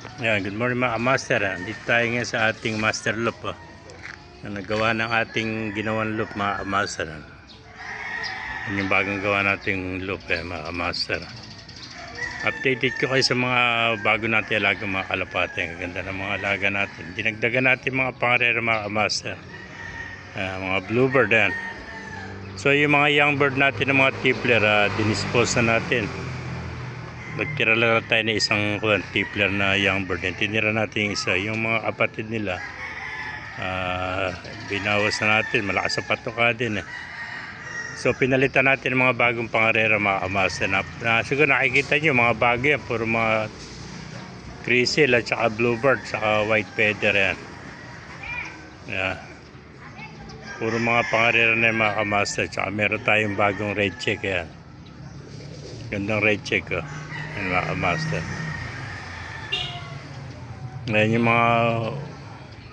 Yan, good morning mga master. Dito tayo ngayon sa ating master loop na nagawa ng ating ginawang loop mga master. Yan yung bagong gawa nating loop mga master. Updated ko kayo sa mga bago natin alaga mga kalapate. Ang ganda ng mga alaga natin. Dinagdagan natin mga pangarera mga master. Mga bluebird yan. So yung mga young bird natin ng mga tippler, dinispose na natin. Nagtira lang tayo na isang tippler na young bird. Tinira natin yung isa. Yung mga kapatid nila, binawas na natin. Malakas sa patuka din So pinalitan natin mga bagong pangarera mga kamasa. Siguro nakikita nyo mga bago yan. Puro mga grizzle at saka bluebird saka white feather yan. Puro mga pangarera na yung mga kamasa. Tsaka meron tayong bagong red check yan. Gandang red check yung mga master. Ngayon yung mga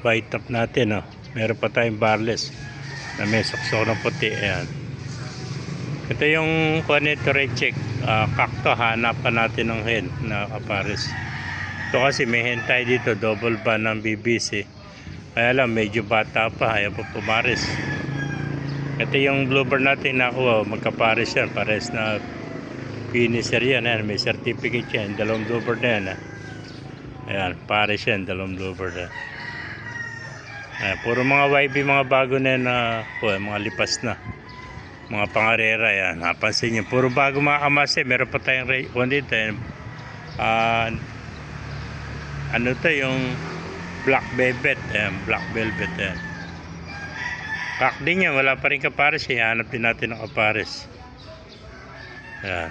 white top natin meron pa tayong barless na may saksok ng puti. Ayan. Ito yung nito red check. Kakto, hanapan natin ng hen na kapares. Ito kasi may hen tayo dito, double ban ng BBC. Kaya lang medyo bata pa, ayaw pa pumares. Ito yung bluebird natin nakuha, magkapares yan, pares na finisher yan, may certificate yan, dalawang bluebird na yan. Ayan, pares yan, dalawang bluebird yan. Puro mga YB, mga bago na yan mga lipas na. Mga pangarera yan, napansin nyo. Puro bago mga kamase, meron pa tayong dito. Ano to yung black velvet, black velvet yan. Kakding yan, wala pa rin kapares, hanap din natin ng kapares. Ayan.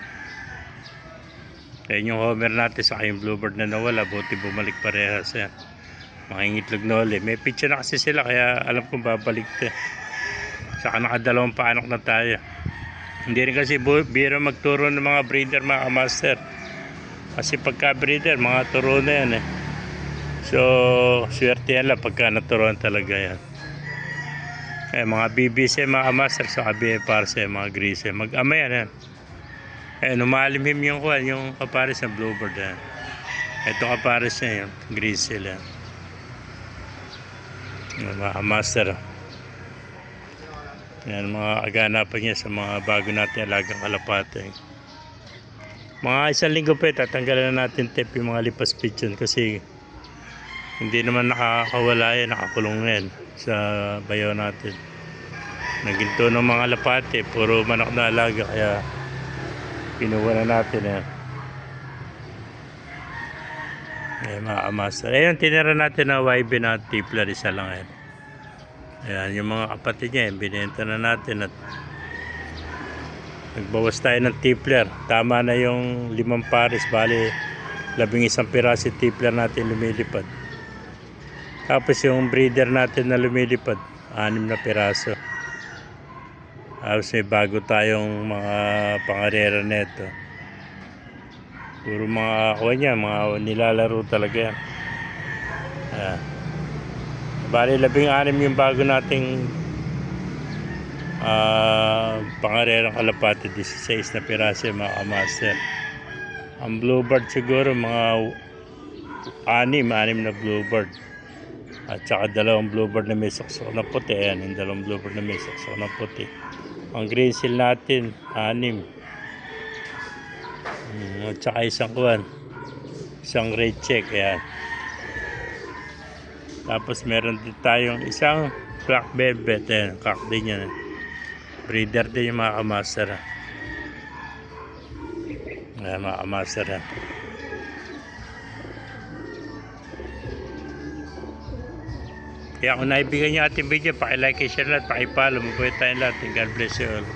Ayan yung homer natin sa yung bluebird na nawala, buti bumalik parehas yan. Makingitlog na ulit. May picture na kasi sila kaya alam kong babalik to. Saka nakadalawang paanok na tayo. Hindi rin kasi biro magturo ng mga breeder mga master. Kasi pagka breeder mga turo na yan So swerte yan lang pagka naturuan talaga yan. Mga BBC mga master sa BFRC mga grise. Mag-ama yan umalimhim yung kapares ng bluebird yan. Ito kapares niya yung grizzle yan. Mga master yan, mga aganapan niya sa mga bago natin alagang kalapate. Mga isang linggo pa tatanggalan na natin tape yung mga lipas pigeon kasi hindi naman nakakawala yan, nakakulong na yan sa bayaw natin. Naginto ng mga lapate, puro manok na alaga kaya pinuha na natin mga master. Ayun, tinira natin na YB na tippler, isa lang Ayan, yung mga kapatid niya binenta na natin at nagbawas tayo ng tippler. Tama na yung 5 pares, bali 11 piraso tippler natin lumilipad. Tapos yung breeder natin na lumilipad 6 na piraso. Tapos may bago tayong mga pangarera neto. Puro mga mga nilalaro talaga yan. Bali 16 yung bago nating pangarerang kalapate, 16 na piraso mga master. Ang bluebird siguro mga 6 na bluebird. At saka 2 bluebird na may saksok na puti. Ayan, yung 2 bluebird na may saksok na puti. Ang grizzle natin 6. At saka isang red check. Ayan. Tapos meron din tayong isang black velvet. Ayan, kak din yan. Breeder din yung mga kamaster. Ayan, mga kamaster. Kaya kung naibigay nyo ating video, paki-like, share lahat, paki-follow. Mabuhay tayong lahat. God bless you all.